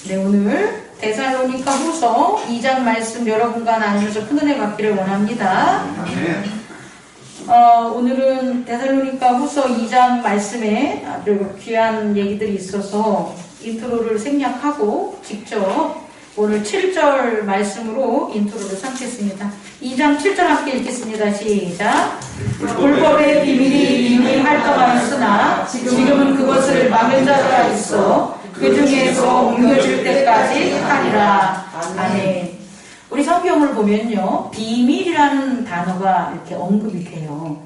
네, 오늘 데살로니가 후서 2장 말씀 여러분과 나누면서 큰 은혜 받기를 원합니다. 오늘은 데살로니가 후서 2장 말씀에 아주 귀한 얘기들이 있어서 인트로를 생략하고 직접 오늘 7절 말씀으로 인트로를 삼겠습니다. 2장 7절 함께 읽겠습니다. 시작. 불법의 비밀이 이미 활동하였으나 지금은 그것을 막을 자가 있어 그 중에서 옮겨질 때까지 하리라. 아멘. 우리 성경을 보면요, 비밀이라는 단어가 이렇게 언급이 돼요.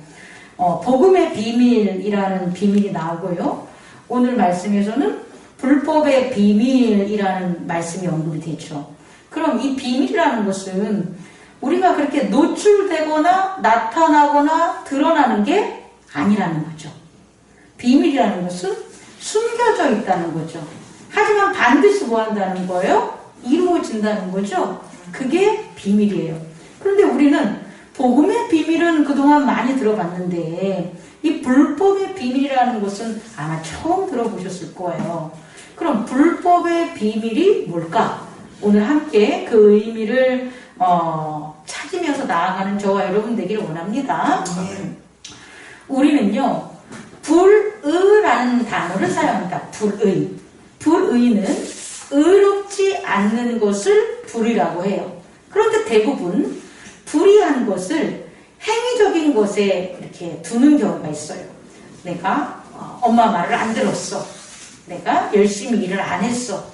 복음의 비밀이라는 비밀이 나오고요. 오늘 말씀에서는 불법의 비밀이라는 말씀이 언급이 되죠. 그럼 이 비밀이라는 것은 우리가 그렇게 노출되거나 나타나거나 드러나는 게 아니라는 거죠. 비밀이라는 것은 숨겨져 있다는 거죠. 하지만 반드시 뭐 한다는 거예요? 이루어진다는 거죠. 그게 비밀이에요. 그런데 우리는 복음의 비밀은 그동안 많이 들어봤는데 이 불법의 비밀이라는 것은 아마 처음 들어보셨을 거예요. 그럼 불법의 비밀이 뭘까? 오늘 함께 그 의미를 찾으면서 나아가는 저와 여러분 되기를 원합니다. 우리는요, 불의라는 단어를 사용합니다. 불의. 불의는 의롭지 않는 것을 불의라고 해요. 그런데 대부분 불의한 것을 행위적인 것에 이렇게 두는 경우가 있어요. 내가 엄마 말을 안 들었어. 내가 열심히 일을 안 했어.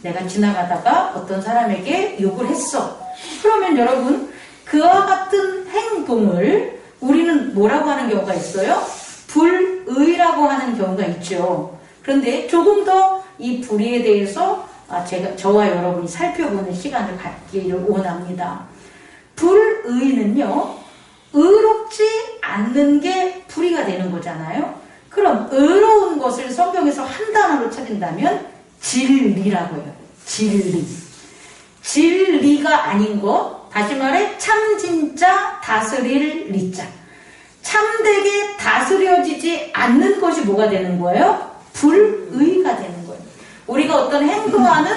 내가 지나가다가 어떤 사람에게 욕을 했어. 그러면 여러분, 그와 같은 행동을 우리는 뭐라고 하는 경우가 있어요? 불의라고 하는 경우가 있죠. 그런데 조금 더 이 불의에 대해서 저와 여러분이 살펴보는 시간을 갖기를 원합니다. 불의는요, 의롭지 않는 게 불의가 되는 거잖아요. 그럼 의로운 것을 성경에서 한 단어로 찾는다면 진리라고 해요. 진리. 진리가 아닌 것, 다시 말해 참 진짜 다스릴 리자. 참되게 다스려지지 않는 것이 뭐가 되는 거예요? 불의가 되는 거예요. 우리가 어떤 행동하는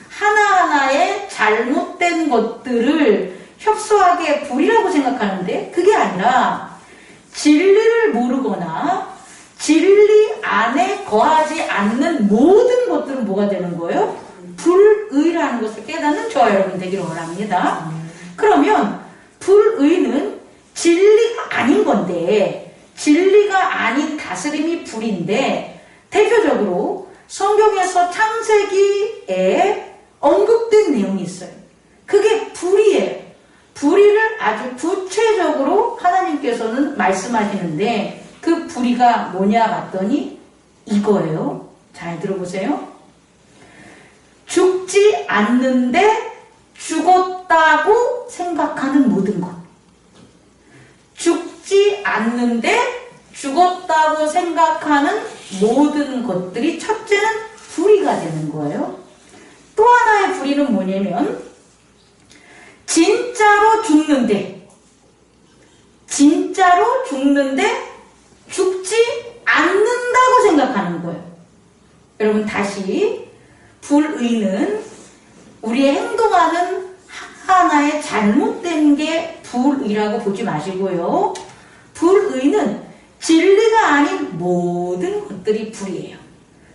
하나하나의 잘못된 것들을 협소하게 불이라고 생각하는데 그게 아니라 진리를 모르거나 진리 안에 거하지 않는 모든 것들은 뭐가 되는 거예요? 불의라는 것을 깨닫는 저와 여러분 되기를 원합니다. 그러면 불의는 진리가 아닌 건데, 진리가 아닌 다스림이 불인데, 대표적으로 성경에서 창세기에 언급된 내용이 있어요. 그게 불의예요. 불의를 아주 구체적으로 하나님께서는 말씀하시는데 그 불의가 뭐냐 봤더니 이거예요. 잘 들어보세요. 죽지 않는데 죽었다고 생각하는 모든 것. 죽지 않는데 죽었다고 생각하는 모든 것들이 첫째는 불의가 되는 거예요. 또 하나의 불의는 뭐냐면 진짜로 죽는데 죽지 않는다고 생각하는 거예요. 여러분 다시, 불의는 우리의 행동하는 하나의 잘못된 게 불의라고 보지 마시고요. 불의는 진리가 아닌 모든 것들이 불이에요.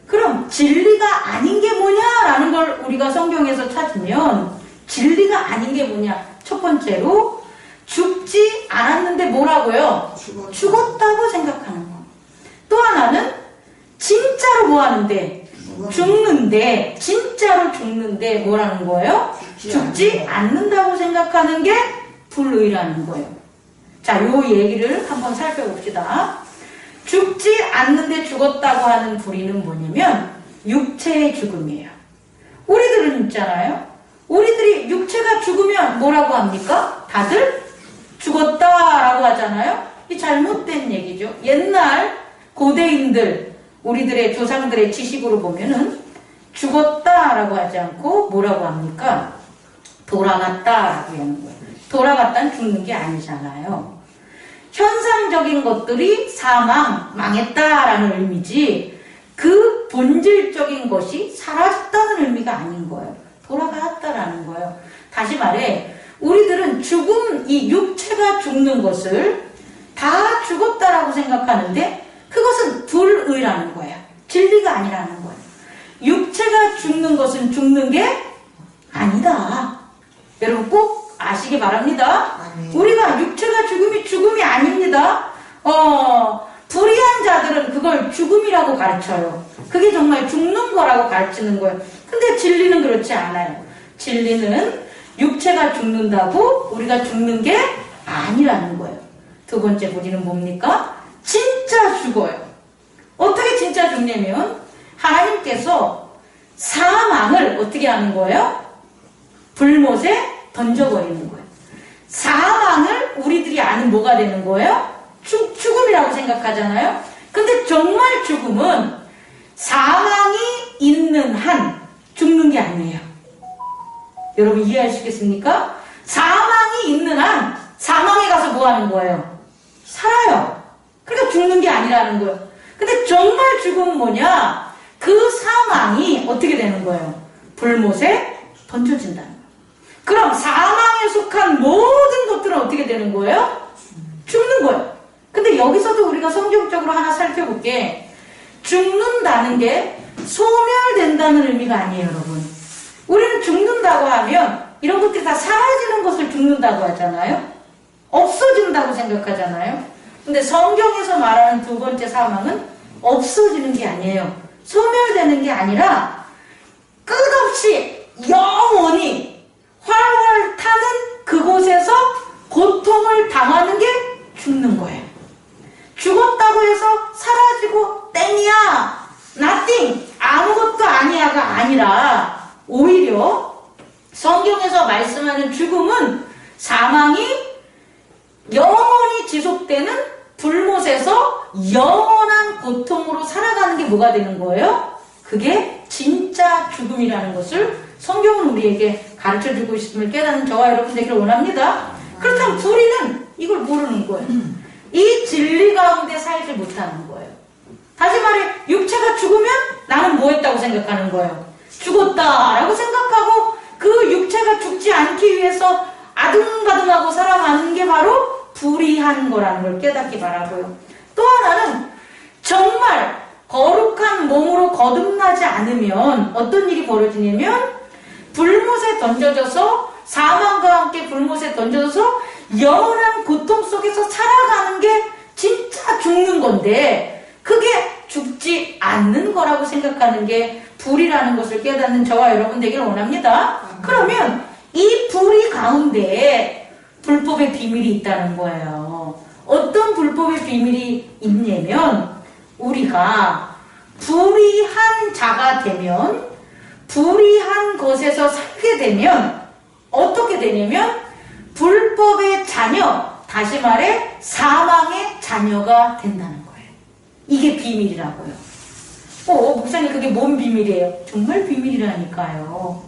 그럼 진리가 아닌 게 뭐냐라는 걸 우리가 성경에서 찾으면 진리가 아닌 게 뭐냐? 첫 번째로 죽지 않았는데 뭐라고요? 죽었다고 생각하는 거. 또 하나는 진짜로 뭐 하는데? 죽는데, 진짜로 죽는데 뭐라는 거예요? 죽지 않는다고 생각하는 게 불의라는 거예요. 자, 요 얘기를 한번 살펴봅시다. 죽지 않는데 죽었다고 하는 불의는 뭐냐면 육체의 죽음이에요. 우리들은 있잖아요. 우리들이 육체가 죽으면 뭐라고 합니까? 다들 죽었다라고 하잖아요. 이 잘못된 얘기죠. 옛날 고대인들, 우리들의 조상들의 지식으로 보면은 죽었다라고 하지 않고 뭐라고 합니까? 돌아갔다라고 하는 거예요. 돌아갔다는 죽는 게 아니잖아요. 현상적인 것들이 사망, 망했다라는 의미지 그 그 본질적인 것이 사라졌다는 의미가 아닌 거예요. 돌아갔다라는 거예요. 다시 말해 우리들은 죽음, 이 육체가 죽는 것을 다 죽었다라고 생각하는데 그것은 불의라는 거예요. 진리가 아니라는 거예요. 육체가 죽는 것은 죽는 게 아니다. 여러분 꼭 아시기 바랍니다. 우리가 육체가 죽음이 아닙니다. 불의한 자들은 그걸 죽음이라고 가르쳐요. 그게 정말 죽는 거라고 가르치는 거예요. 근데 진리는 그렇지 않아요. 진리는 육체가 죽는다고 우리가 죽는 게 아니라는 거예요. 두 번째 부리는 뭡니까? 진짜 죽어요. 어떻게 진짜 죽냐면 하나님께서 사망을 어떻게 하는 거예요? 불못에 던져버리는 거예요. 사망을 우리들이 아는 뭐가 되는 거예요? 죽음이라고 생각하잖아요. 근데 정말 죽음은 사망이 있는 한 죽는 게 아니에요. 여러분 이해하시겠습니까? 사망이 있는 한 사망에 가서 뭐 하는 거예요? 살아요. 그러니까 죽는 게 아니라는 거예요. 근데 정말 죽음은 뭐냐? 그 사망이 어떻게 되는 거예요? 불못에 던져진다는 거예요. 그럼 사망에 속한 모든 것들은 어떻게 되는 거예요? 죽는 거예요. 근데 여기서도 우리가 성경적으로 하나 살펴볼게. 죽는다는 게 소멸된다는 의미가 아니에요, 여러분. 우리는 죽는다고 하면 이런 것들이 다 사라지는 것을 죽는다고 하잖아요. 없어진다고 생각하잖아요. 근데 성경에서 말하는 두 번째 사망은 없어지는 게 아니에요. 소멸되는 게 아니라 끝없이 영원히 활활 타는 그곳에서 고통을 당하는 게 죽는 거예요. 죽었다고 해서 사라지고 땡이야, nothing, 아무것도 아니야가 아니라 오히려 성경에서 말씀하는 죽음은 사망이 영원히 지속되는 불못에서 영원한 고통으로 살아가는 게 뭐가 되는 거예요? 그게 진짜 죽음이라는 것을 성경은 우리에게 가르쳐주고 있음을 깨닫는 저와 여러분 되기를 원합니다. 그렇다면 불의는 이걸 모르는 거예요. 이 진리 가운데 살지 못하는 거예요. 다시 말해 육체가 죽으면 나는 뭐 했다고 생각하는 거예요? 죽었다라고 생각하고 그 육체가 죽지 않기 위해서 아둥바둥하고 살아가는 게 바로 불의한 거라는 걸 깨닫기 바라고요. 또 하나는 정말 거룩한 몸으로 거듭나지 않으면 어떤 일이 벌어지냐면 불못에 던져져서 사망과 함께 불못에 던져져서 영원한 고통 속에서 살아가는 게 진짜 죽는 건데 그게 죽지 않는 거라고 생각하는 게 불이라는 것을 깨닫는 저와 여러분 되기를 원합니다. 그러면 이 불의 가운데 불법의 비밀이 있다는 거예요. 어떤 불법의 비밀이 있냐면 우리가 불의한 자가 되면 불의한 것에서 살게 되면 어떻게 되냐면 불법의 자녀, 다시 말해 사망의 자녀가 된다는 거예요. 이게 비밀이라고요. 목사님 그게 뭔 비밀이에요? 정말 비밀이라니까요.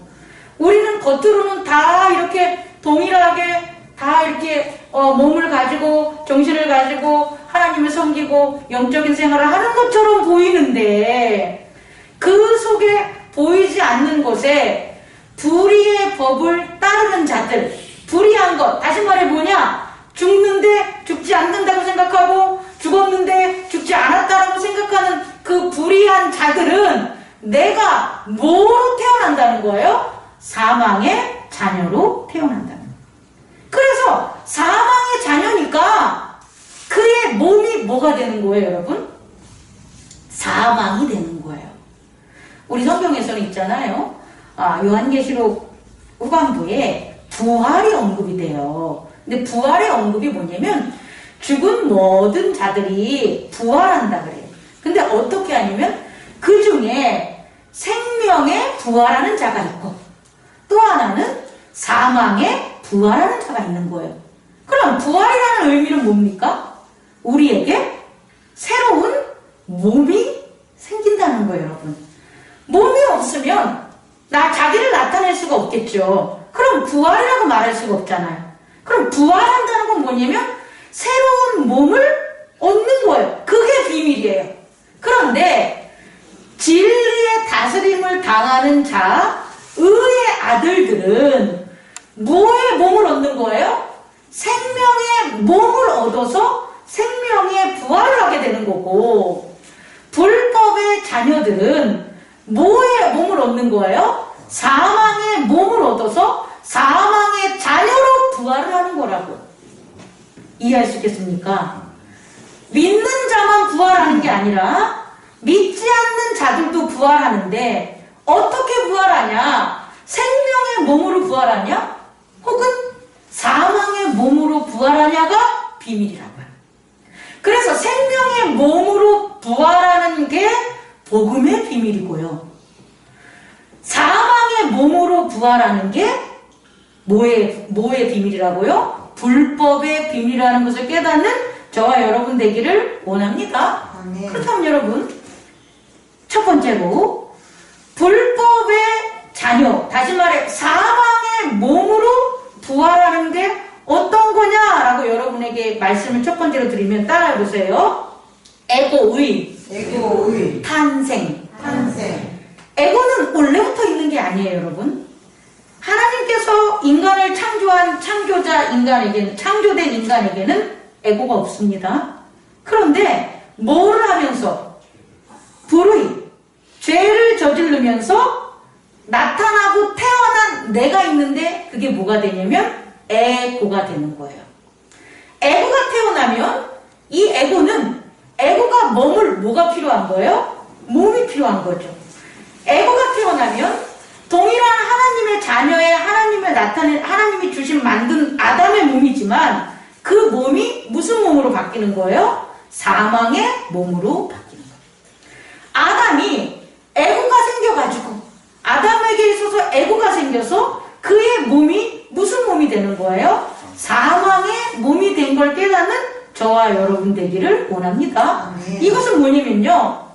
우리는 겉으로는 다 이렇게 동일하게 다 이렇게 몸을 가지고 정신을 가지고 하나님을 섬기고 영적인 생활을 하는 것처럼 보이는데 그 속에 보이지 않는 곳에 불의의 법을 따르는 자들, 불의한 것, 다시 말해 뭐냐? 죽는데 죽지 않는다고 생각하고 죽었는데 죽지 않았다라고 생각하는 그 불의한 자들은 내가 뭐로 태어난다는 거예요? 사망의 자녀로 태어난다는 거예요. 그래서 사망의 자녀니까 그의 몸이 뭐가 되는 거예요, 여러분? 사망이 되는 거예요. 우리 성경에서는 있잖아요. 요한계시록 후반부에 부활이 언급이 돼요. 근데 부활의 언급이 뭐냐면 죽은 모든 자들이 부활한다 그래요. 근데 어떻게 하냐면 그 중에 생명에 부활하는 자가 있고 또 하나는 사망에 부활하는 자가 있는 거예요. 그럼 부활이라는 의미는 뭡니까? 우리에게 새로운 몸이 생긴다는 거예요, 여러분. 몸이 없으면 자기를 나타낼 수가 없겠죠. 그럼 부활이라고 말할 수가 없잖아요. 그럼 부활한다는 건 뭐냐면 새로운 몸을 얻는 거예요. 그게 비밀이에요. 그런데 진리의 다스림을 당하는 자, 의의 아들들은 뭐의 몸을 얻는 거예요? 생명의 몸을 얻어서 생명의 부활을 하게 되는 거고, 불법의 자녀들은 뭐의 몸을 얻는 거예요? 사망의 몸을 얻어서 사망의 자녀로 부활을 하는 거라고. 이해할 수 있겠습니까? 믿는 자만 부활하는 게 아니라 믿지 않는 자들도 부활하는데, 어떻게 부활하냐? 생명의 몸으로 부활하냐? 혹은 사망의 몸으로 부활하냐가 비밀이라고요. 그래서 생명의 몸으로 부활하는 게 복음의 비밀이고요. 사망의 몸으로 부활하는 게 뭐의 비밀이라고요? 불법의 비밀이라는 것을 깨닫는 저와 여러분 되기를 원합니다. 그렇다면 여러분, 첫 번째로 불법의 자녀, 다시 말해 사망의 몸으로 부활하는 게 어떤 거냐라고 여러분에게 말씀을 첫 번째로 드리면 따라해 보세요. 에고의 탄생. 에고는 원래부터 있는 게 아니에요, 여러분. 하나님께서 인간을 창조한 창조된 인간에게는 에고가 없습니다. 그런데 뭐를 하면서? 죄를 저지르면서 나타나고 태어난 내가 있는데, 그게 뭐가 되냐면 에고가 되는 거예요. 에고가 태어나면 이 에고가 뭐가 필요한 거예요? 몸이 필요한 거죠. 에고가 태어나면 동일한 하나님의 자녀의 하나님이 만든 아담의 몸이지만, 그 몸이 무슨 몸으로 바뀌는 거예요? 사망의 몸으로 바뀌는 거예요. 아담이 에고가 생겨가지고, 아담에게 있어서 에고가 생겨서 그의 몸이 무슨 몸이 되는 거예요? 사망의 몸이 된 걸 깨닫는 저와 여러분 되기를 원합니다. 이것은 뭐냐면요,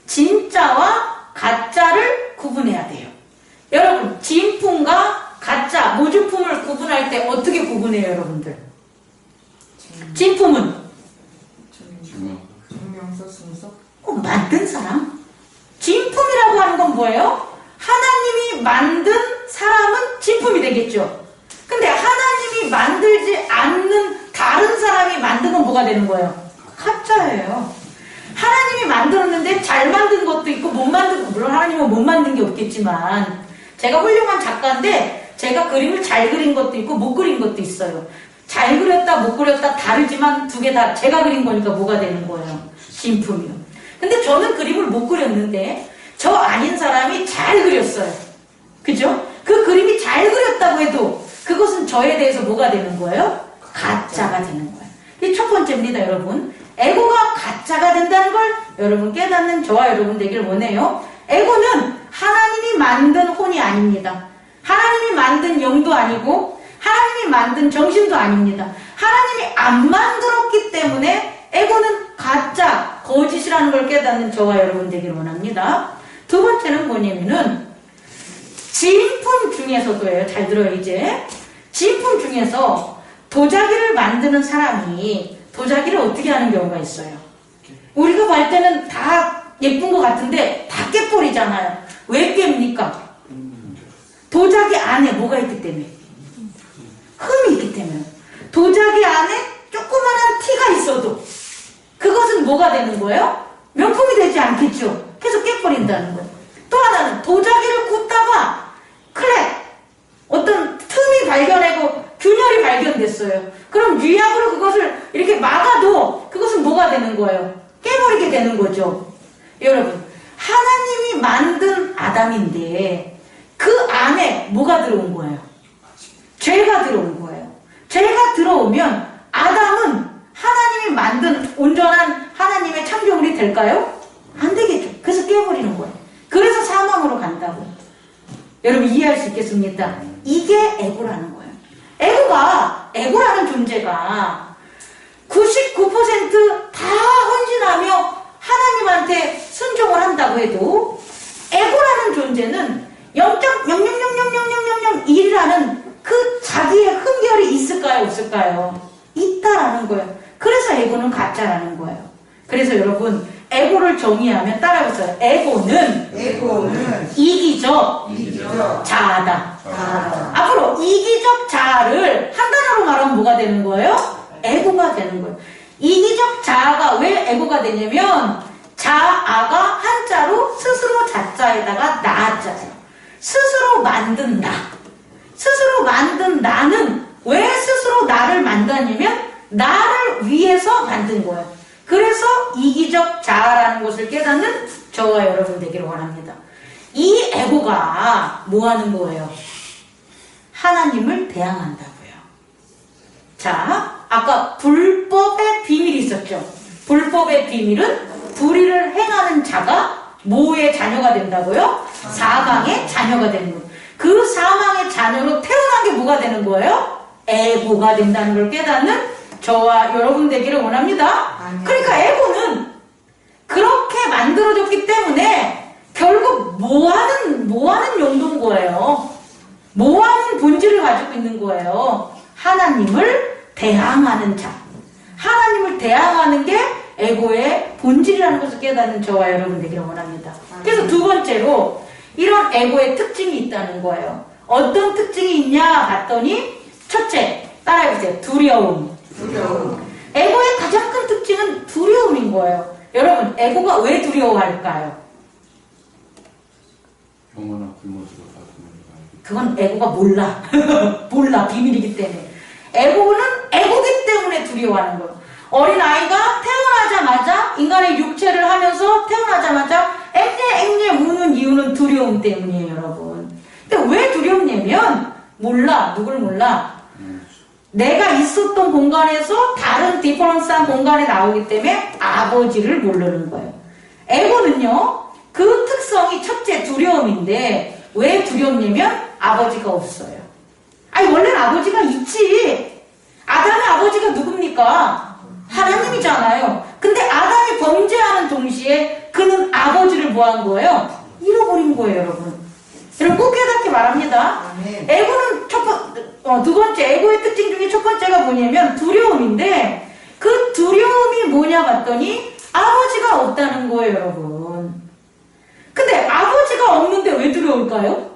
진짜와 가짜를 구분해야 돼요. 여러분, 진품과 가짜, 모주품을 구분할 때 어떻게 구분해요, 여러분들? 진품은? 증명서, 순서? 만든 사람? 진품이라고 하는 건 뭐예요? 하나님이 만든 사람은 진품이 되겠죠. 근데 하나님이 만들지 않는 다른 사람이 만든 건 뭐가 되는 거예요? 가짜예요. 하나님이 만들었는데 잘 만든 것도 있고 물론 하나님은 못 만든 게 없겠지만, 제가 훌륭한 작가인데 제가 그림을 잘 그린 것도 있고 못 그린 것도 있어요. 잘 그렸다 못 그렸다 다르지만 두 개 다 제가 그린 거니까 뭐가 되는 거예요? 진품이요. 근데 저는 그림을 못 그렸는데 저 아닌 사람이 잘 그렸어요. 그죠? 그 그림이 잘 그렸다고 해도 그것은 저에 대해서 뭐가 되는 거예요? 가짜가 되는 거예요. 이게 첫 번째입니다, 여러분. 에고가 가짜가 된다는 걸 여러분 깨닫는 저와 여러분 되길 원해요. 에고는 하나님이 만든 혼이 아닙니다. 하나님이 만든 영도 아니고 하나님이 만든 정신도 아닙니다. 하나님이 안 만들었기 때문에 에고는 가짜, 거짓이라는 걸 깨닫는 저와 여러분 되길 원합니다. 두 번째는 뭐냐면은 진품 중에서도예요. 잘 들어요, 이제. 진품 중에서 도자기를 만드는 사람이 도자기를 어떻게 하는 경우가 있어요? 우리가 볼 때는 다 예쁜 것 같은데 다 깨버리잖아요. 왜 깹니까? 도자기 안에 뭐가 있기 때문에? 흠이 있기 때문에. 도자기 안에 조그만한 티가 있어도 그것은 뭐가 되는 거예요? 명품이 되지 않겠죠. 계속 깨버린다는 거예요. 또 하나는 도자기를 굽다가 어떤 틈이 발견하고 균열이 발견됐어요. 그럼 유약으로 그것을 이렇게 막아도 그것은 뭐가 되는 거예요? 깨버리게 되는 거죠. 여러분, 하나님이 만든 아담인데 그 안에 뭐가 들어온 거예요? 죄가 들어온 거예요. 죄가 들어오면 아담은 하나님이 만든 온전한 하나님의 창조물이 될까요? 안 되겠죠. 그래서 깨버리는 거예요. 그래서 사망으로 간다고. 여러분 이해할 수 있겠습니까? 이게 에고라는 거예요. 에고라는 존재가 99% 다 헌신하며 하나님한테 순종을 한다고 해도 에고라는 존재는 0.000000001이라는 그 자기의 흠결이 있을까요? 없을까요? 있다라는 거예요. 그래서 에고는 가짜라는 거예요. 그래서 여러분, 에고를 정의하면 따라해보세요. 에고는 이기적 자아다. 앞으로 이기적 자아를 한 단어로 말하면 뭐가 되는 거예요? 에고가 되는 거예요. 이기적 자아가 왜 에고가 되냐면 자아가 한자로 스스로 자자에다가 나자예요. 스스로 만든 나. 스스로 만든 나는 왜 스스로 나를 만드냐면 나를 위해서 만든 거예요. 그래서 이기적 자아라는 것을 깨닫는 저와 여러분 되기를 원합니다. 이 에고가 뭐 하는 거예요? 하나님을 대항한다고요. 자, 아까 불법의 비밀이 있었죠. 불법의 비밀은 불의를 행하는 자가 뭐의 자녀가 된다고요? 사망의 자녀가 되는 거예요. 그 사망의 자녀로 태어난 게 뭐가 되는 거예요? 에고가 된다는 걸 깨닫는 저와 여러분 되기를 원합니다. 그러니까 에고는 그렇게 만들어졌기 때문에 결국 뭐하는 용도인 거예요? 뭐하는 본질을 가지고 있는 거예요? 하나님을 대항하는 자. 하나님을 대항하는 게 에고의 본질이라는 것을 깨닫는 저와 여러분 되기를 원합니다. 그래서 두 번째로 이런 에고의 특징이 있다는 거예요. 어떤 특징이 있냐 봤더니 첫째, 따라해보세요. 두려움. 에고의 가장 큰 특징은 두려움인 거예요. 여러분, 에고가 왜 두려워할까요? 영원한 굶어지고 다 그건 에고가 몰라. 몰라. 비밀이기 때문에. 에고는 에고기 때문에 두려워하는 거예요. 어린아이가 태어나자마자 인간의 육체를 하면서 태어나자마자 앵ኘ 우는 이유는 두려움 때문이에요, 여러분. 근데 왜 두렵냐면 몰라. 누굴 몰라? 내가 있었던 공간에서 다른 디퍼런스한 공간에 나오기 때문에 아버지를 모르는 거예요. 에고는요, 그 특성이 첫째 두려움인데 왜 두렵냐면 아버지가 없어요. 아니 원래는 아버지가 있지. 아담의 아버지가 누굽니까? 하나님이잖아요. 근데 아담이 범죄하는 동시에 그는 아버지를 뭐 한 거예요? 잃어버린 거예요, 여러분. 여러분 꼭 깨닫기 바랍니다. 에고는 두 번째, 에고의 특징 중에 첫 번째가 뭐냐면 두려움인데 그 두려움이 뭐냐 봤더니 아버지가 없다는 거예요, 여러분. 근데 아버지가 없는데 왜 두려울까요?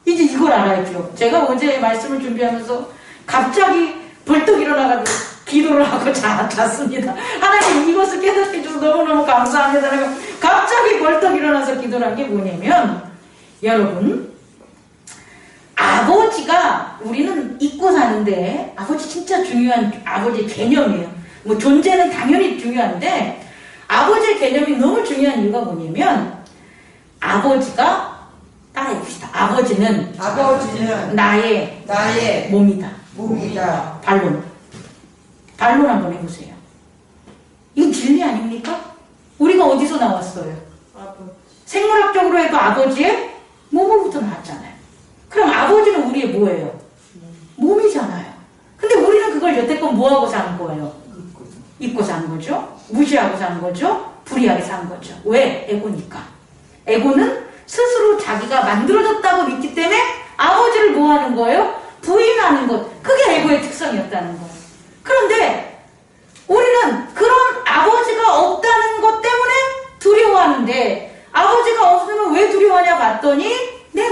이제 이걸 알아야죠. 제가 어제 말씀을 준비하면서 갑자기 벌떡 일어나가지고 기도를 하고 잤습니다. 하나님 이것을 깨닫게 해줘서 너무너무 감사합니다. 갑자기 벌떡 일어나서 기도를 한 게 뭐냐면 여러분, 아버지가 우리는 잊고 사는데 아버지 진짜 중요한 아버지 개념이에요. 뭐 존재는 당연히 중요한데 아버지의 개념이 너무 중요한 이유가 뭐냐면 아버지가 따라해봅시다. 아버지는 나의 몸이다. 반론 한번 해보세요. 이건 진리 아닙니까? 우리가 어디서 나왔어요? 생물학적으로 해도 아버지의 몸으로부터 나왔잖아요. 그럼 아버지는 우리의 뭐예요? 몸이잖아요. 근데 우리는 그걸 여태껏 뭐하고 산 거예요? 잊고 산 거죠? 무시하고 산 거죠? 불의하게 산 거죠. 왜? 에고니까. 에고는 스스로 자기가 만들어졌다고 믿기 때문에 아버지를 뭐 하는 거예요? 부인하는 것. 그게 에고의 특성이었다는 거예요. 그런데 우리는 그런 아버지가 없다는 것 때문에 두려워하는데 아버지가 없으면 왜 두려워하냐 봤더니 내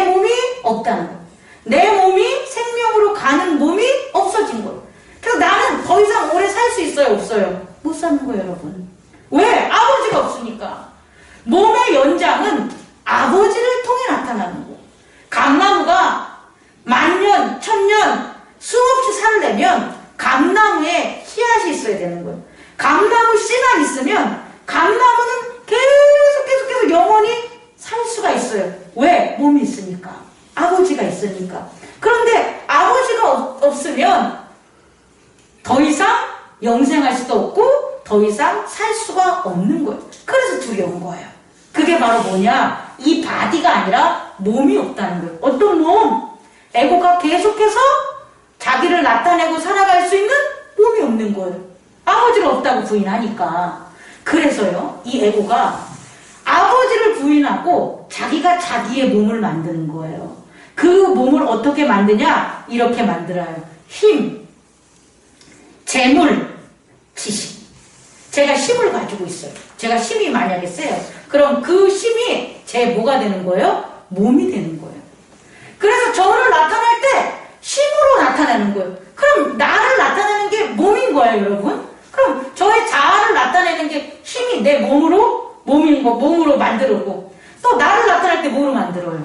몸이 없다는 거예요. 내 몸이 생명으로 가는 몸이 없어진 거예요. 그래서 나는 더 이상 오래 살 수 있어요? 없어요? 못 사는 거예요, 여러분. 왜? 아버지가 없으니까. 몸의 연장은 아버지를 통해 나타나는 거예요. 감나무가 만년, 천년 수없이 살려면 감나무에 씨앗이 있어야 되는 거예요. 감나무 씨만 있으면 감나무는 계속 영원히 살 수가 있어요. 왜? 몸이 있으니까. 아버지가 있으니까. 그런데 아버지가 없으면 더 이상 영생할 수도 없고 더 이상 살 수가 없는 거예요. 그래서 두려운 거예요. 그게 바로 뭐냐? 이 바디가 아니라 몸이 없다는 거예요. 어떤 몸? 에고가 계속해서 자기를 나타내고 살아갈 수 있는 몸이 없는 거예요. 아버지가 없다고 부인하니까. 그래서요, 이 에고가 아버지를 부인하고 자기가 자기의 몸을 만드는 거예요. 그 몸을 어떻게 만드냐? 이렇게 만들어요. 힘, 재물, 지식. 제가 힘을 가지고 있어요. 제가 힘이 만약에 세요. 그럼 그 힘이 제 뭐가 되는 거예요? 몸이 되는 거예요. 그래서 저를 나타낼 때 힘으로 나타내는 거예요. 그럼 나를 나타내는 게 몸인 거예요, 여러분. 그럼 저의 자아를 나타내는 게 힘이 내 몸으로 몸으로 만들고, 또 나를 나타낼 때 뭐로 만들어요?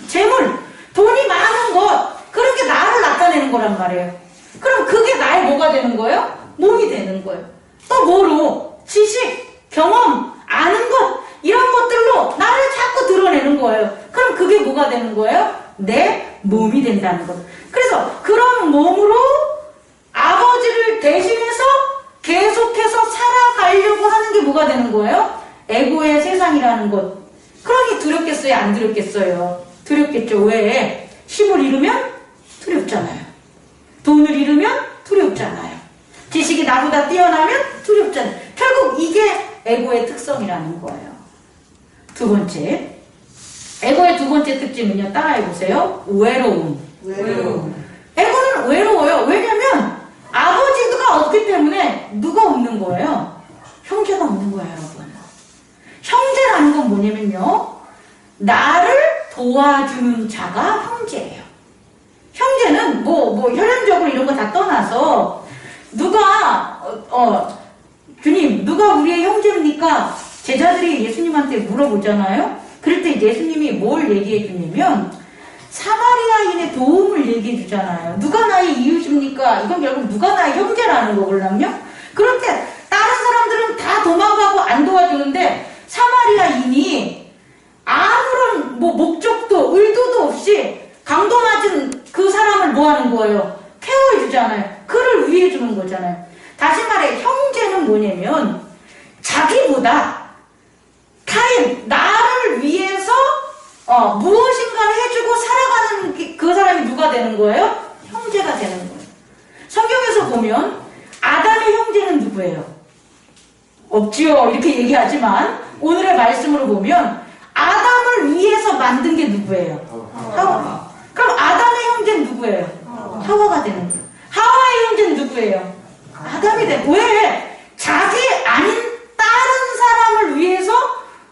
재물, 돈이 많은 것, 그런 게 나를 나타내는 거란 말이에요. 그럼 그게 나의 뭐가 되는 거예요? 몸이 되는 거예요. 또 뭐로? 지식, 경험, 아는 것, 이런 것들로 나를 자꾸 드러내는 거예요. 그럼 그게 뭐가 되는 거예요? 내 몸이 된다는 것. 그래서 그런 몸으로 아버지를 대신해서 계속해서 살아가려고 하는 게 뭐가 되는 거예요? 에고의 세상이라는 것. 그러니 두렵겠어요? 안 두렵겠어요? 두렵겠죠. 왜? 힘을 잃으면 두렵잖아요. 돈을 잃으면 두렵잖아요. 지식이 나보다 뛰어나면 두렵잖아요. 결국 이게 에고의 특성이라는 거예요. 두 번째, 에고의 두 번째 특징은요, 따라해보세요. 외로움. 에고는 외로워요. 왜냐면 아버지가 없기 때문에 누가 없는 거예요? 형제가 없는 거예요, 여러분. 형제라는 건 뭐냐면요, 나를 도와주는 자가 형제예요. 형제는 혈연적으로 이런 거 다 떠나서 누가 주님, 누가 우리의 형제입니까? 제자들이 예수님한테 물어보잖아요. 그럴 때 예수님이 뭘 얘기해 주냐면 사마리아인의 도움을 얘기해 주잖아요. 누가 나의 이웃입니까? 이건 결국 누가 나의 형제라는 거거든요. 그럴 때 다른 사람들은 다 도망가고 안 도와주는데 사마리아인이 아무런 목적도 의도도 없이 강도 맞은 그 사람을 뭐 하는 거예요? 케어해주잖아요. 그를 위해주는 거잖아요. 다시 말해 형제는 뭐냐면 자기보다 나를 위해서 무엇인가를 해주고 살아가는 그 사람이 누가 되는 거예요? 형제가 되는 거예요. 성경에서 보면 아담의 형제는 누구예요? 없지요. 이렇게 얘기하지만 오늘의 말씀으로 보면 아담을 위해서 만든 게 누구예요? 하와. 그럼 아담의 형제는 누구예요? 하와가 되는 거예요. 하와의 형제는 누구예요? 아담이 되는 거예요. 왜? 자기 아닌 다른 사람을 위해서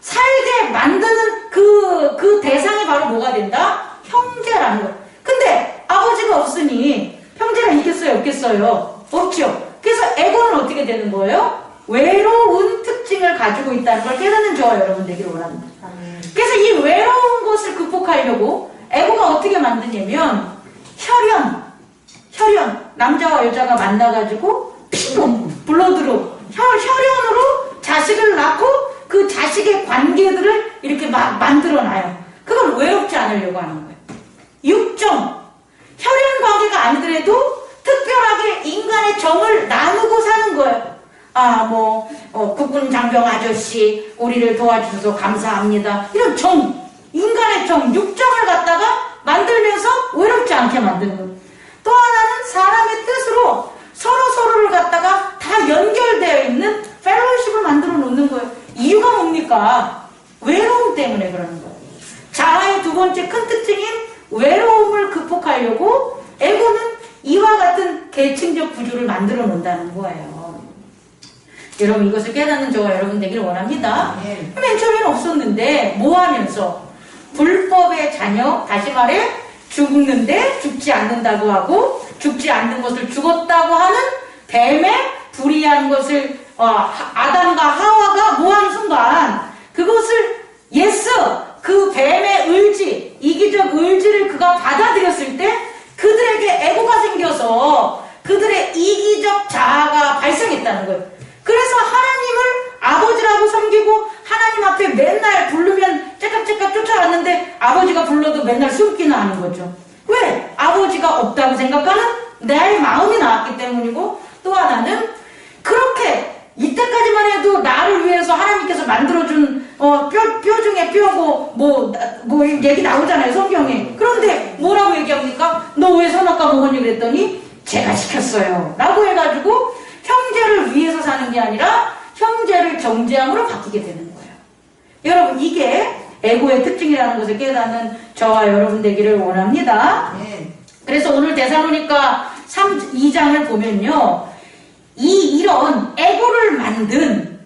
살게 만드는 그 대상이 바로 뭐가 된다? 형제라는 거예요. 근데 아버지가 없으니 형제가 있겠어요? 없겠어요? 없죠. 그래서 에고는 어떻게 되는 거예요? 외로운 특징을 가지고 있다는 걸 깨닫는 저와 여러분 되기를 원합니다. 그래서 이 외로운 것을 극복하려고 에고가 어떻게 만드냐면 혈연, 남자와 여자가 만나가지고 피로, 블러드로, 혈연으로 자식을 낳고 그 자식의 관계들을 이렇게 막 만들어놔요. 그건 외롭지 않으려고 하는 거예요. 육정, 혈연 관계가 아니더라도 특별하게 인간의 정을 나누고 사는 거예요. 국군 장병 아저씨, 우리를 도와주셔서 감사합니다. 이런 정, 인간의 정, 육정을 갖다가 만들면서 외롭지 않게 만드는 거예요. 또 하나는 사람의 뜻으로 서로를 갖다가 다 연결되어 있는 펠로우십을 만들어 놓는 거예요. 이유가 뭡니까? 외로움 때문에 그러는 거예요. 자아의 두 번째 큰 특징인 외로움을 극복하려고 에고는 이와 같은 계층적 구조를 만들어 놓는다는 거예요. 여러분 이것을 깨닫는 저와 여러분 되기를 원합니다. 맨 처음에는 없었는데 뭐 하면서? 불법의 자녀, 다시 말해 죽는데 죽지 않는다고 하고 죽지 않는 것을 죽었다고 하는 뱀의 불의한 것을 아담과 하와가 뭐하는 순간 그것을 그 뱀의 의지, 이기적 의지를 그가 받아들였을 때 그들에게 에고가 생겨서 그들의 이기적 자아가 발생했다는 거예요. 그래서 하나님을 아버지라고 섬기고 하나님 앞에 맨날 부르면 째깍째깍 쫓아왔는데 아버지가 불러도 맨날 숨기나 하는 거죠. 왜? 아버지가 없다고 생각하는 내 마음이 나왔기 때문이고, 또 하나는 그렇게 이때까지만 해도 나를 위해서 하나님께서 만들어준 뼈 중에 뼈고 뭐 얘기 나오잖아요, 성경에. 그런데 뭐라고 얘기합니까? 너 왜 선악과 먹었니? 그랬더니 제가 시켰어요 라고 해가지고 형제를 위해서 사는 게 아니라 형제를 정죄함으로 바뀌게 되는 거예요. 여러분 이게 에고의 특징이라는 것을 깨닫는 저와 여러분 되기를 원합니다. 그래서 오늘 데살로니가 2장을 보면요, 이런 애고를 만든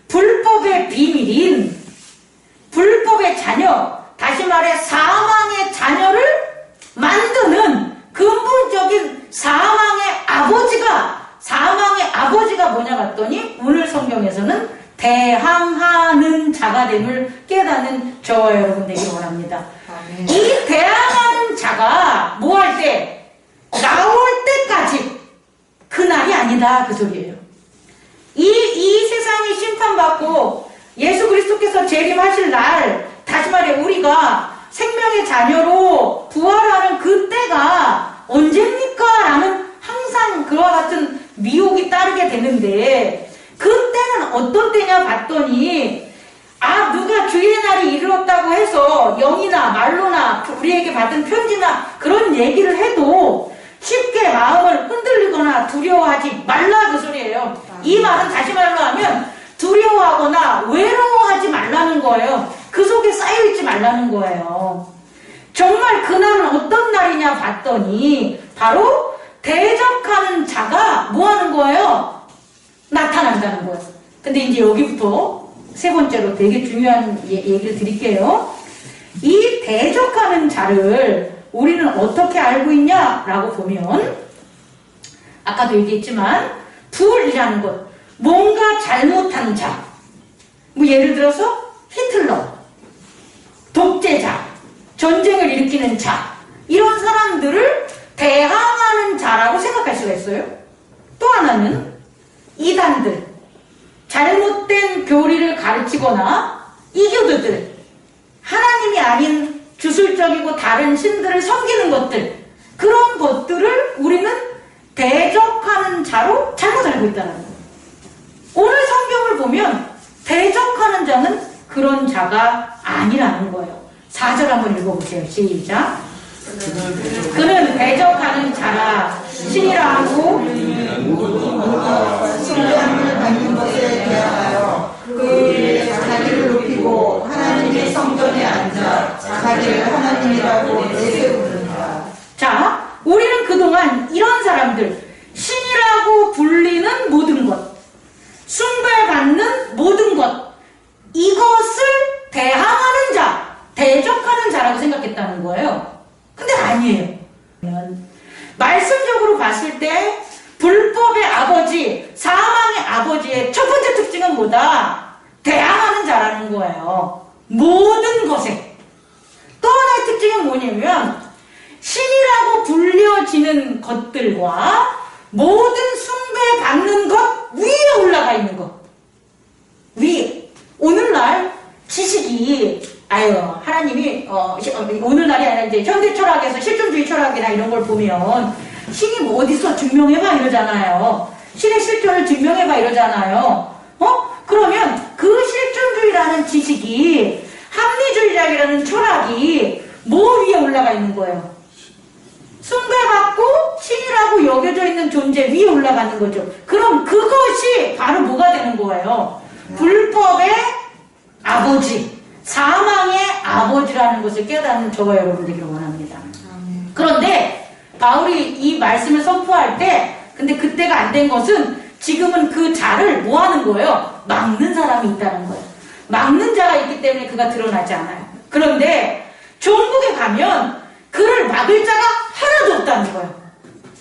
불법의 비밀인 불법의 자녀, 다시 말해 사망의 자녀를 만드는 근본적인 사망의 아버지가 뭐냐 봤더니 오늘 성경에서는 대항하는 자가 됨을 깨닫는 저와 여러분 되기를 원합니다. 아멘. 이 대항하는 자가 뭐 할 때? 나올 때까지 그날이 아니다 그 소리예요. 이 세상이 심판받고 예수 그리스도께서 재림하실 날, 다시 말해 우리가 생명의 자녀로 부활하는 그때가 언제입니까? 라는 항상 그와 같은 미혹이 따르게 되는데, 그때는 어떤 때냐 봤더니 누가 주의 날이 이르렀다고 해서 영이나 말로나 우리에게 받은 편지나 그런 얘기를 해도 쉽게 마음을 흔들리거나 두려워하지 말라 그 소리예요. 이 말은 다시 말로 하면 두려워하거나 외로워하지 말라는 거예요. 그 속에 쌓여있지 말라는 거예요. 정말 그날은 어떤 날이냐 봤더니 바로 대적하는 자가 뭐 하는 거예요? 나타난다는 거예요. 근데 이제 여기부터 세 번째로 되게 중요한 얘기를 드릴게요. 이 대적하는 자를 우리는 어떻게 알고 있냐라고 보면, 아까도 얘기했지만 불이라는 것, 뭔가 잘못한 자, 뭐 예를 들어서 히틀러, 독재자, 전쟁을 일으키는 자, 이런 사람들을 대항하는 자라고 생각할 수가 있어요. 또 하나는 이단들, 잘못된 교리를 가르치거나 이교도들, 하나님이 아닌 주술적이고 다른 신들을 섬기는 것들, 그런 것들을 우리는 대적하는 자로 잘못 알고 있다는 거예요. 오늘 성경을 보면 대적하는 자는 그런 자가 아니라는 거예요. 4절 한번 읽어보세요. 시작. 그는 대적하는 자라 신이라 하고 신령을 받는 것에 대하여 그 위에 자기를 높이고 하나님의 성전에 앉아 자기를 하나님이라고 내세우는가. 자, 우리는 그동안 이런 사람들, 신이라고 불리는 모든 것, 숭배받는 모든 것, 이것을 대항하는 자, 대적하는 자라고 생각했다는 거예요. 근데 아니에요. 말씀적으로 봤을 때 불법의 아버지, 사망의 아버지의 첫 번째 특징은 뭐다? 대항하는 자라는 거예요. 모든 것에. 또 하나의 특징은 뭐냐면 신이라고 불려지는 것들과 모든 숭배받는 것 위에 올라가 있는 것. 위에. 오늘날 지식이 하나님이 오늘날이 아니라 이제 현대 철학에서 실존주의 철학이나 이런 걸 보면 신이 뭐 어디서 증명해봐 이러잖아요. 신의 실존을 증명해봐 이러잖아요. 그러면 그 실존주의라는 지식이, 합리주의라는 철학이 뭐 위에 올라가 있는 거예요? 숭배받고 신이라고 여겨져 있는 존재 위에 올라가는 거죠. 그럼 그것이 바로 뭐가 되는 거예요? 불법의 아버지, 사망의 아버지라는 것을 깨닫는 저와 여러분 되기를 원합니다. 그런데 바울이 이 말씀을 선포할 때, 근데 그때가 안 된 것은 지금은 그 자를 뭐 하는 거예요? 막는 사람이 있다는 거예요. 막는 자가 있기 때문에 그가 드러나지 않아요. 그런데 종국에 가면 그를 막을 자가 하나도 없다는 거예요.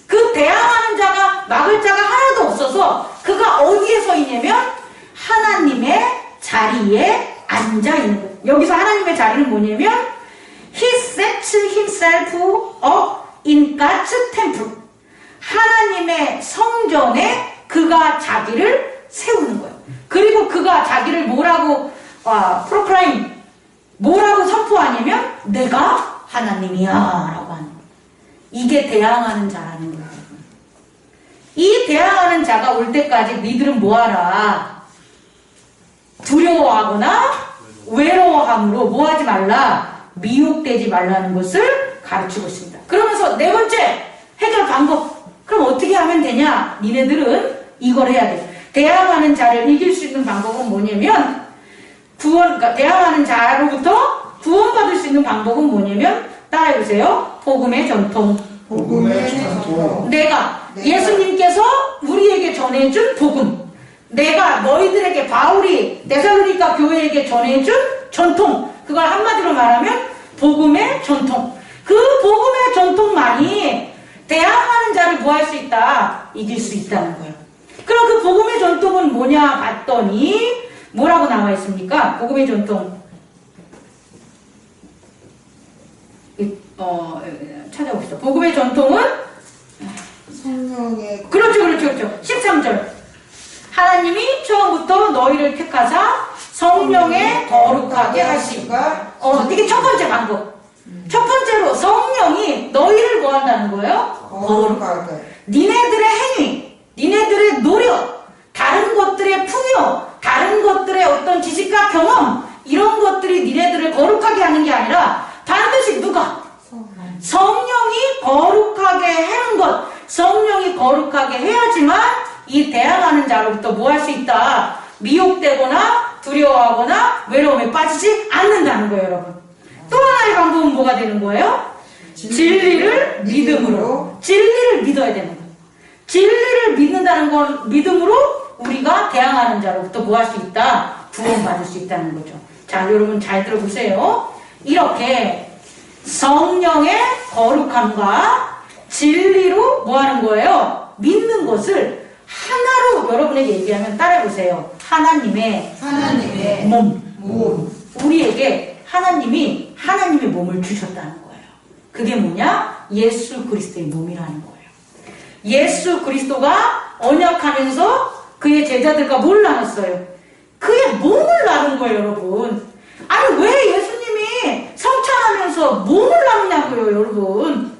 그 대항하는 자가, 막을 자가 하나도 없어서 그가 어디에 서 있냐면 하나님의 자리에 앉아 있는 거예요. 여기서 하나님의 자리는 뭐냐면 He sets himself up in God's temple. 하나님의 성전에 그가 자기를 세우는 거예요. 그리고 그가 자기를 뭐라고 proclaim, 뭐라고 선포하냐면 내가 하나님이야 라고 하는 거예요. 이게 대항하는 자라는 거예요. 이 대항하는 자가 올 때까지 니들은 뭐하라? 두려워하거나 외로워함으로 뭐하지 말라? 미혹되지 말라는 것을 가르치고 있습니다. 그러면서 네 번째 해결 방법. 그럼 어떻게 하면 되냐? 니네들은 이걸 해야 돼. 대항하는 자를 이길 수 있는 방법은 뭐냐면 그러니까 대항하는 자로부터 구원받을 수 있는 방법은 뭐냐면 따라해보세요. 복음의 전통. 복음의 전통. 내가 예수님께서 우리에게 전해준 복음, 내가 너희들에게 바울이 데살로니가 교회에게 전해준 전통, 그걸 한마디로 말하면 복음의 전통. 그 복음의 전통만이 대항하는 자를 뭐 할 수 있다? 이길 수 있다는 거예요. 그럼 그 복음의 전통은 뭐냐 봤더니 뭐라고 나와 있습니까? 복음의 전통. 찾아봅시다. 복음의 전통은 성령의 그렇죠. 13절. 하나님이 처음부터 너희를 택하사 성령에 거룩하게 하시가. 이게 첫 번째 방법. 첫 번째로 성령이 너희를 뭐 한다는 거예요? 거룩하게. 니네들의 행위, 니네들의 노력, 다른 것들의 풍요, 다른 것들의 어떤 지식과 경험, 이런 것들이 니네들을 거룩하게 하는 게 아니라 반드시 누가? 성령이 거룩하게 하는 것. 성령이 거룩하게 해야지만 이 대항하는 자로부터 뭐 할 수 있다? 미혹되거나 두려워하거나 외로움에 빠지지 않는다는 거예요, 여러분. 또 하나의 방법은 뭐가 되는 거예요? 진리를 믿음으로. 진리를 믿어야 되는 거예요. 진리를 믿는다는 건 믿음으로 우리가 대항하는 자로부터 뭐 할 수 있다? 구원받을 수 있다는 거죠. 자, 여러분 잘 들어보세요. 이렇게 성령의 거룩함과 진리로 뭐 하는 거예요? 믿는 것을 하나로 여러분에게 얘기하면 따라해보세요. 하나님의 몸. 우리에게 하나님이 하나님의 몸을 주셨다는 거예요. 그게 뭐냐? 예수 그리스도의 몸이라는 거예요. 예수 그리스도가 언약하면서 그의 제자들과 뭘 나눴어요? 그의 몸을 나눈 거예요, 여러분. 아니, 왜 예수님이 성찬하면서 몸을 나누냐고요, 여러분.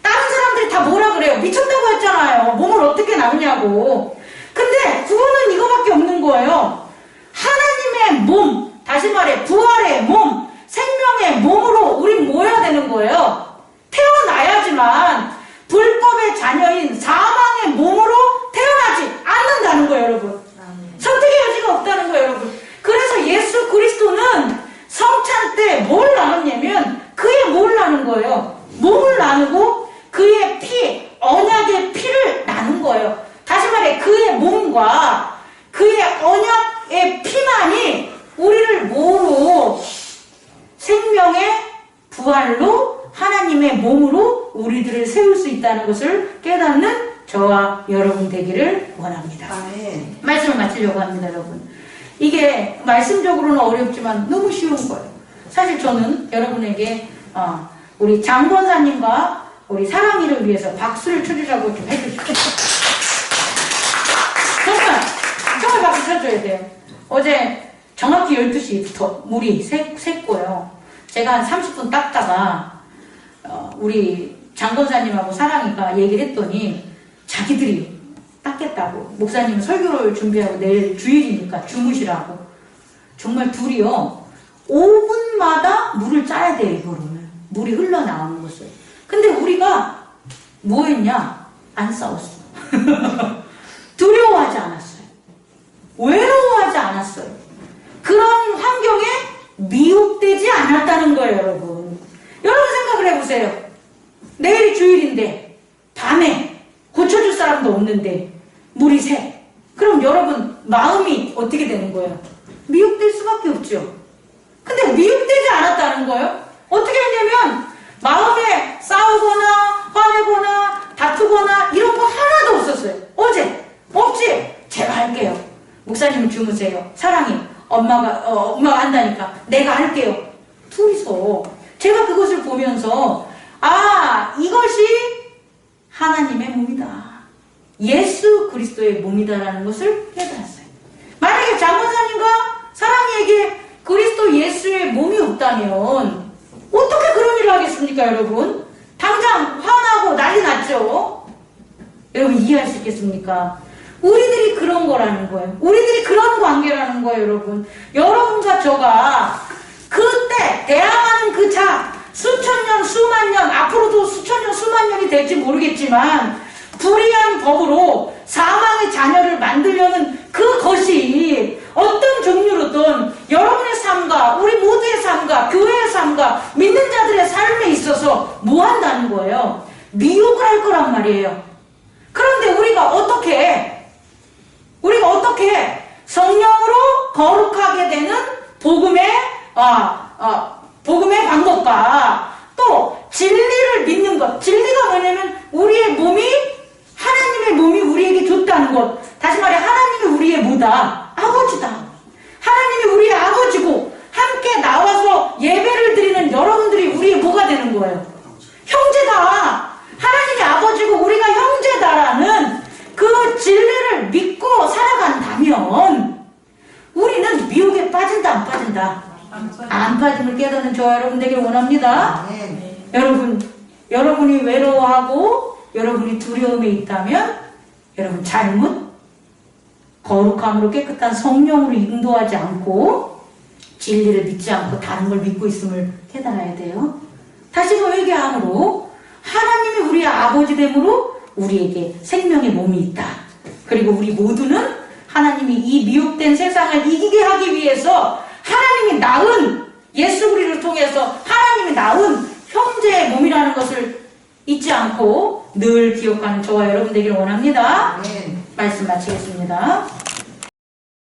다른 사람들이 다 뭐라 그래요? 미쳤다고 했잖아요. 몸을 어떻게 나누냐고. 근데 그거는 이거밖에 없는 거예요. 하나님의 몸, 다시 말해 부활의 몸, 생명의 몸으로 우린 뭐 해야 되는 거예요? 태어나야지만 불법의 자녀인 사망의 몸으로 태어나지 않는다는 거예요, 여러분. 선택의 여지가 없다는 거예요, 여러분. 그래서 예수 그리스도는 성찬 때 뭘 나눴냐면 그의 몸을 나눈 거예요. 몸을 나누고 그의 피, 언약의 피를 나눈 거예요. 다시 말해 그의 몸과 그의 언약의 피만이 우리를 뭐로? 생명의 부활로 하나님의 몸으로 우리들을 세울 수 있다는 것을 깨닫는 저와 여러분 되기를 원합니다. 아멘. 말씀을 마치려고 합니다, 여러분. 이게 말씀적으로는 어렵지만 너무 쉬운 거예요. 사실 저는 여러분에게 우리 장권사님과 우리 사랑이를 위해서 박수를 쳐주자고 좀 해주시죠. 정말 박수 쳐줘야 돼요. 어제 정확히 12시부터 물이 샜고요. 제가 한 30분 닦다가 우리 장권사님하고 사랑이가 얘기를 했더니 자기들이 닦겠다고, 목사님은 설교를 준비하고 내일 주일이니까 주무시라고. 정말 둘이요 5분마다 물을 짜야 돼요. 이거로는 물이 흘러나오는 것을. 근데 우리가 뭐 했냐? 안 싸웠어. 두려워하지 않았어요. 외로워하지 않았어요. 그런 환경에 미혹되지 않았다는 거예요, 여러분. 여러분 생각을 해보세요. 내일이 주일인데 밤에 고쳐줄 사람도 없는데 물이 새. 그럼 여러분 마음이 어떻게 되는 거예요? 미혹될 수밖에 없죠. 근데 미혹되지 않았다는 거예요. 어떻게 했냐면 마음에 싸우거나 화내거나 다투거나 이런 거 하나도 없었어요. 어제 없지? 제가 할게요. 목사님은 주무세요. 사랑이 엄마가 한다니까 내가 할게요. 둘이서 제가 그것을 보면서 이것이 하나님의 몸이다. 예수 그리스도의 몸이다라는 것을 깨달았어요. 만약에 장권사님과 사랑이에게 그리스도 예수의 몸이 없다면 어떻게 그런 일을 하겠습니까, 여러분? 당장 화나고 난리 났죠? 여러분 이해할 수 있겠습니까? 우리들이 그런 거라는 거예요. 우리들이 그런 관계라는 거예요, 여러분. 여러분과 저가 그때 대항하는 그 수천 년, 수만 년, 앞으로도 수천 년, 수만 년이 될지 모르겠지만 불의한 법으로 사망의 자녀를 만들려는 그것이 어떤 종류로든 여러분의 삶과 우리 모두의 삶과 교회의 삶과 믿는 자들의 삶에 있어서 뭐 한다는 거예요? 미혹을 할 거란 말이에요. 그런데 우리가 어떻게 성령으로 거룩하게 되는 복음의 방법과 또 진리를 믿는 것. 진리가 뭐냐면 우리의 몸이 하나님의 몸이 우리에게 줬다는 것. 다시 말해 하나님이 우리의 뭐다? 아버지다. 하나님이 우리의 아버지고 함께 나와서 예배를 드리는 여러분들이 우리의 뭐가 되는 거예요? 형제다. 하나님이 아버지고 우리가 형제다라는 그 진리를 믿고 살아간다면 우리는 미혹에 빠진다 안 빠진다? 안 빠짐을 깨닫는 저와 여러분 되길 원합니다. 네. 여러분이 외로워하고 여러분이 두려움에 있다면 여러분 잘못 거룩함으로 깨끗한 성령으로 인도하지 않고 진리를 믿지 않고 다른 걸 믿고 있음을 깨달아야 돼요. 다시 더 얘기함으로 하나님이 우리의 아버지 됨으로 우리에게 생명의 몸이 있다. 그리고 우리 모두는 하나님이 이 미혹된 세상을 이기게 하기 위해서 하나님이 낳은 예수 그리스도를 통해서 하나님이 낳은 형제의 몸이라는 것을 잊지 않고 늘 기억하는 저와 여러분 되기를 원합니다. 네. 말씀 마치겠습니다.